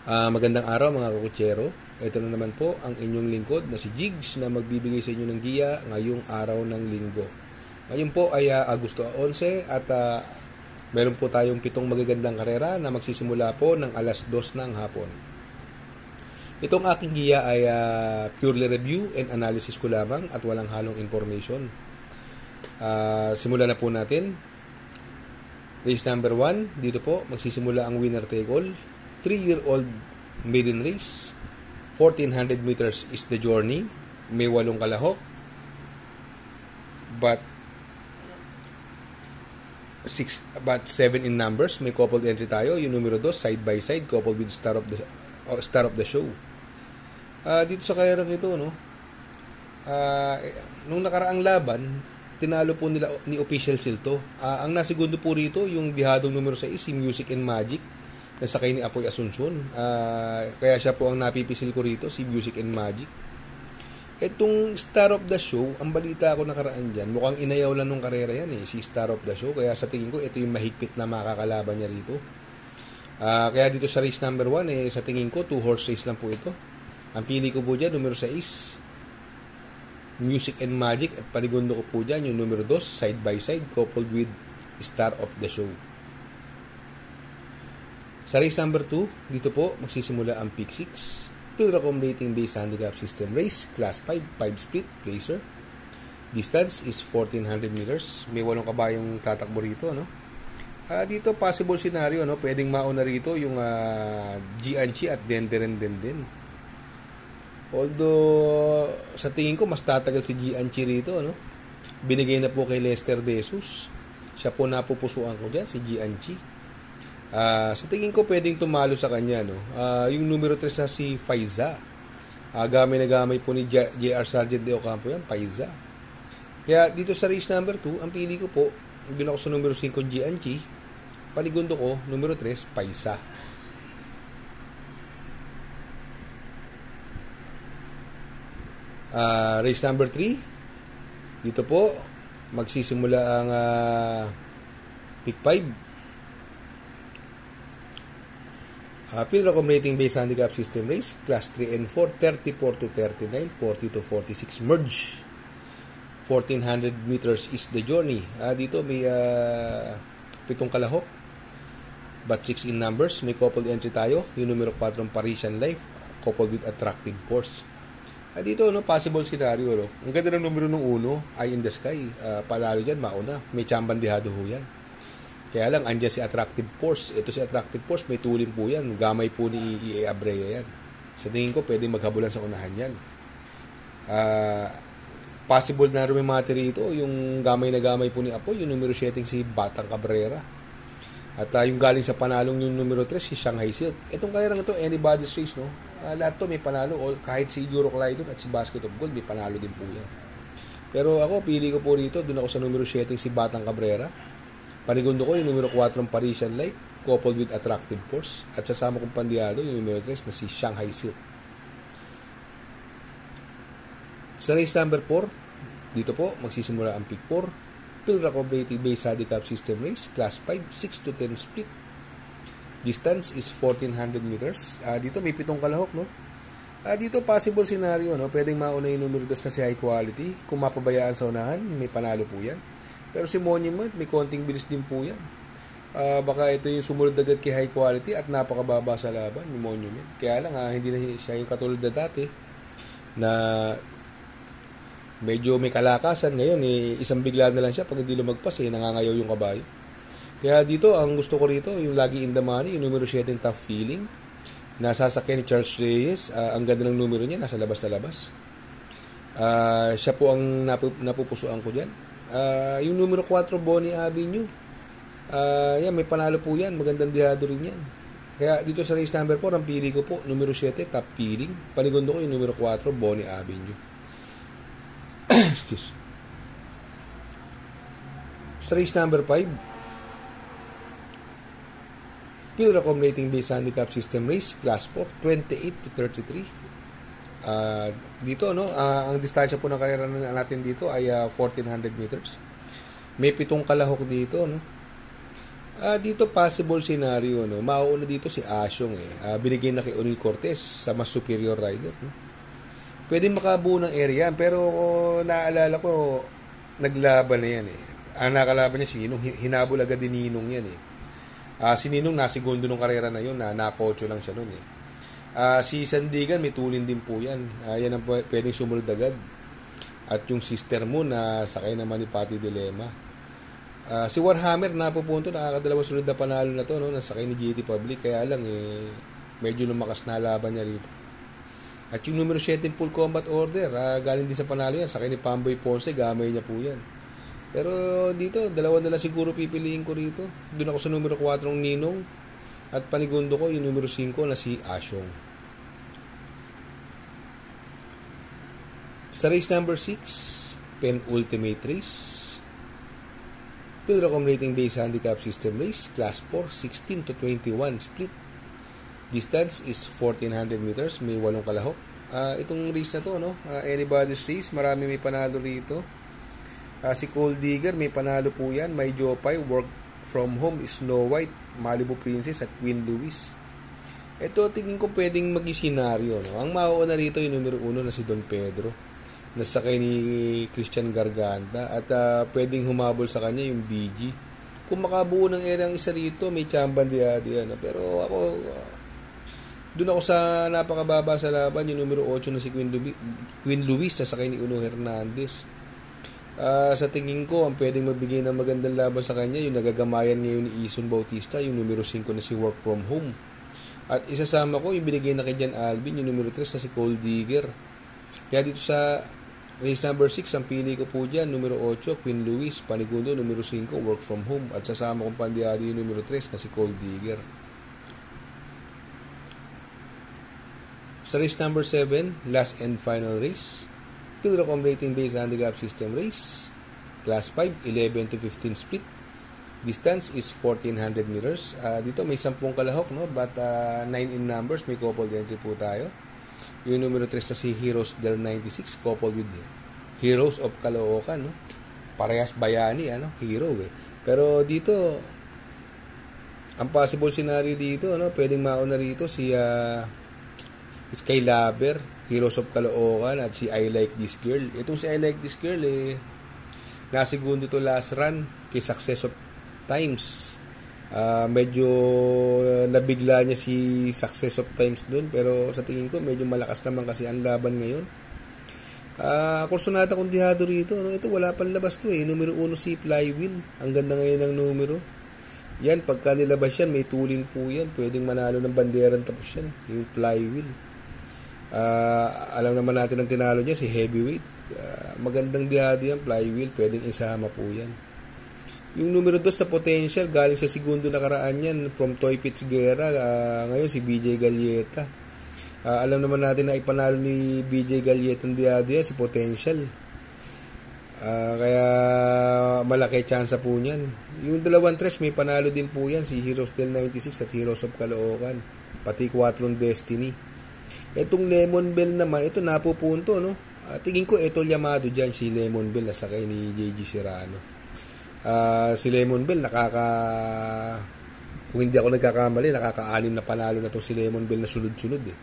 Magandang araw mga kakutsero. Ito na naman po ang inyong lingkod na si Jigs na magbibigay sa inyo ng giya ngayong araw ng linggo. Ngayon po ay Agosto 11 at meron po tayong 7 magagandang karera na magsisimula po ng alas 2 ng hapon. Itong aking giya ay purely review and analysis ko lamang at walang halong information. Simulan na po natin. Race number 1, dito po magsisimula ang winner take all. 3-year-old maiden race. 1400 meters is the journey. May 8 kalahok. But 7 in numbers. May coupled entry tayo. Yung numero 2, side by side, coupled with star of the show. Dito sa karerang ito, no? Nung nakaraang laban, tinalo po nila ni Official Silto. Ang nasigundo po rito, yung dihadong numero 6, si Music and Magic, na sakay ni Apoy Asuncion. Kaya siya po ang napipisil ko rito, si Music and Magic. Itong Star of the Show, ang balita ko nakaraan dyan, mukhang inayaw lang nung karera yan si Star of the Show. Kaya sa tingin ko, ito yung mahigpit na makakalaban niya rito. Kaya dito sa race number 1, sa tingin ko, 2-horse race lang po ito. Ang pili ko po dyan, numero 6, Music and Magic, at panigundo ko po dyan yung numero 2, side by side, coupled with Star of the Show. Sa race number 2, dito po magsisimula ang pick 6. Field accommodating base handicap system race, class 5, 5 split, placer. Distance is 1400 meters. May 8 kabayong tatakbo rito, no? Dito possible scenario, no? Pwedeng mauna rito yung Gianchi at Denderen. Although sa tingin ko mas tatagal si Gianchi rito, no? Binigay na po kay Lester De Jesus. Siya po napupusuan ko diyan, si Gianchi. Sa tingin ko pwedeng tumalo sa kanya, no? Yung numero 3 na si Faiza. Gamay na gamay po ni J.R. Sargent de Ocampo yan, Faiza. Kaya dito sa race number 2, ang pili ko po, doon ako sa numero 5, Gianchi. Panigundo ko, numero 3, Faiza. Race number 3, dito po magsisimula ang pick 5. Field accommodating base handicap system race, class 3 and 4, 34 to 39, 40 to 46, merge. 1400 meters is the journey. Dito may 7 kalahok, but 6 in numbers. May coupled entry tayo, yung numero 4 Parisian Life, coupled with attractive force. Dito, no, possible scenario, no? Ang ganda ng numero ng 1, Eye in the Sky. Palalo dyan, mauna. May chambandihado ho yan. Kaya lang, andyan si Attractive Force. Ito si Attractive Force, may tulin po yan. Gamay po ni E.A. Abreu yan. Sa tingin ko, pwede maghabulan sa unahan yan. Possible na rumimati rito, yung gamay na gamay po ni Apo, yung numero 7 si Batang Cabrera. At yung galing sa panalong yung numero 3, si Shanghai Silk. Itong karerang ito, anybody's race, no? Lahat to may panalo. Kahit si Euroclydon at si Basket of Gold, may panalo din po yan. Pero ako, pili ko po rito, doon ako sa numero 7 si Batang Cabrera. Panigundo ko yung numero 4 Parisian Light, coupled with Attractive Force. At sasama kong pandiyado yung numero 3 na si Shanghai Silk. Sa race number 4, dito po magsisimula ang pick 4. Field accommodating base handicap system race, class 5, 6 to 10 split. Distance is 1400 meters. Dito may 7 kalahok, no? Dito possible scenario, no? Pwedeng mauna yung numero 2 na si High Quality. Kung mapabayaan sa unahan, may panalo po yan. Pero si Monument, may konting bilis din po yan. Baka ito yung sumunod agad kay High Quality at napakababa sa laban, yung Monument. Kaya lang, hindi na siya yung katulad na dati na medyo may kalakasan. Ngayon, isang bigla na lang siya. Pag hindi lumagpas, nangangayaw yung kabayo. Kaya dito, ang gusto ko rito, yung lagi in the money, yung numero 7, Tough Feeling. Nasasakyan ni Charles Reyes. Ang ganda ng numero niya, nasa labas na labas. Siya po ang napupusuan ko dyan. Yung numero 4, Bonnie Avenue. Yan, may panalo po yan. Magandang dihado rin yan. Kaya dito sa race number 4, ang pili ko po, numero 7, Top Feeling. Panigundo ko yung numero 4, Bonnie Avenue. Excuse. Sa race number 5, Field accommodating base handicap system race, class 4, 28 to 33. Dito, no, ang distansya po ng karera natin dito ay 1400 meters. May 7 kalahok dito, no. Dito possible scenario, no? Mauuna dito si Asyong eh. Binigay na kay Oni Cortez sa mas superior rider, no? Pwede makabuo ng area, pero naalala ko, naglaban na yan eh. Ang nakalaban niya si Ninong, hinabol agad din Ninong yan eh. Si Ninong nasigundo nung karera na yun, nakotso lang siya nun eh. Si Sandigan, may tulin din po yan. Yan ang pwedeng sumunod agad. At yung sister mo na sakay naman ni Patty Dilema. Si Warhammer, napupunto, nakakadalawang sunod na panalo na to, no? Nasakay ni GT Public, kaya lang eh, medyo lumakas na laban niya rito. At yung numero 7 full combat order, galing din sa panalo yan, sakay ni Pamboy Ponce, gamay niya po yan. Pero dito, dalawa na lang siguro pipiliin ko rito. Doon ako sa numero 4 ng Ninong, at panigundo ko yung numero 5 na si Asyong. Sa race number 6, penultimate race, Pilracom Rating Base Handicap System Race, Class 4, 16 to 21 split. Distance is 1,400 meters, may 8 kalahok. Itong race na to, no? Anybody's race, marami may panalo rito. Si Cold Digger, may panalo po yan. May Jopay, Work From Home, Snow White, Malibu Princess at Queen Louise. Ito, tingin ko pwedeng mag-isenaryo, no? Ang mauuna rito yung numero 1 na si Don Pedro, nasakay ni Christian Garganta, at pwedeng humabol sa kanya yung BG. Kung makabuo ng erang isa rito, may chamban diyan. Pero ako, doon ako sa napakababa sa laban, yung numero 8 na si Queen Louise, nasakay ni Uno Hernandez. Sa tingin ko, ang pwedeng magbigay ng magandang laban sa kanya, yung nagagamayan ngayon ni Ison Bautista, yung numero 5 na si Work From Home. At isasama ko, yung binigay na kay Jan Alvin, yung numero 3 na si Cold Digger. Kaya dito sa race number 6, ang pili ko po dyan, numero 8, Queen Louise, panigundo, numero 5, Work From Home, at sasama kong pandiado yung numero 3 na si Cold Digger. Sa race number 7, last and final race, Pilracom Rating Base Handicap System Race, Class 5, 11 to 15 split. Distance is 1,400 meters. Dito may 10 kalahok, no? But 9 in numbers, may coupled entry po tayo. Yung numero 3 na si Heroes del 96, coupled with Heroes of Caloocan, no? Parehas bayani, hero eh. Pero dito, ang possible scenario dito, no? Pwedeng mauna rito si Skylaber, Heroes of Caloocan, at si I Like This Girl. Itong si I Like This Girl, nasigundo to last run kay Success of Times. Medyo nabigla niya si Success of Times dun, pero sa tingin ko medyo malakas naman kasi ang laban ngayon. Kursonada kondihado rito, no? Ito wala pang labas to eh. Numero 1 si Flywheel, ang ganda ngayon ng numero yan. Pagka nilabas yan, may tulin po yan, pwedeng manalo ng banderan tapos yan, yung Flywheel. Alam naman natin ang tinalo niya si Heavyweight. Magandang dihado yan, Flywheel, pwedeng isama po yan. Yung numero 2 sa Potential, galing sa segundo nakaraan yan from Toy Pits Guerra, ngayon si BJ Galleta. Alam naman natin na ipanalo ni BJ Galleta ang diado yan, si Potential. Kaya malaki chance po niyan. Yung dalawang tres, may panalo din po yan, si Heroes del 96 at Heroes of Caloocan, pati 4 Destiny. Etong Lemon Bell naman, ito napupunto, no? Tingin ko ito Yamado dyan, si Lemon Bell, nasakay ni JG Serrano. Si Lemon Bell, kung hindi ako nagkakamali, nakaka-6 na panalo na to si Lemon Bell na sunod-sunod eh.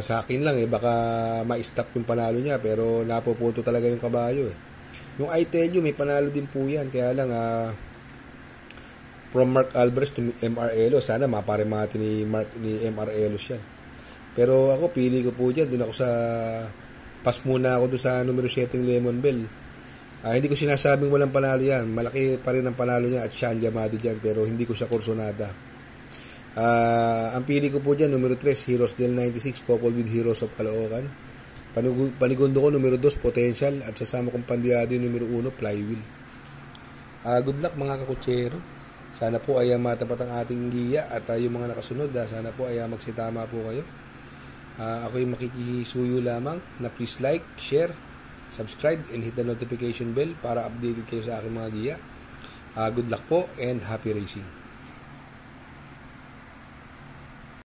Sa akin lang baka ma-stop yung panalo niya, pero napupunto talaga yung kabayo eh. Yung I Tell You, may panalo din po yan, kaya lang from Mark Alvarez to MR Elos, sana maparemate ni MR Elos yan. Pero ako, pili ko po dyan, dun ako sa pass muna ako dun sa numero 7 Lemon Bell. Hindi ko sinasabing walang panalo yan, malaki pa rin ang panalo niya at Sean Yamado dyan, pero hindi ko siya kursonada. Ang pili ko po dyan, numero 3, Heroes del 96, coupled with Heroes of Caloocan. Panigundo ko, numero 2, Potential, at sasama kong pandiado yung numero 1, Flywheel. Good luck mga kakutsero. Sana po ay matapat ang ating giya, at yung mga nakasunod, sana po ay magsitama po kayo. Ako yung makikisuyo lamang na please like, share, subscribe, and hit the notification bell para updated kayo sa aking mga giya. Good luck po and happy racing.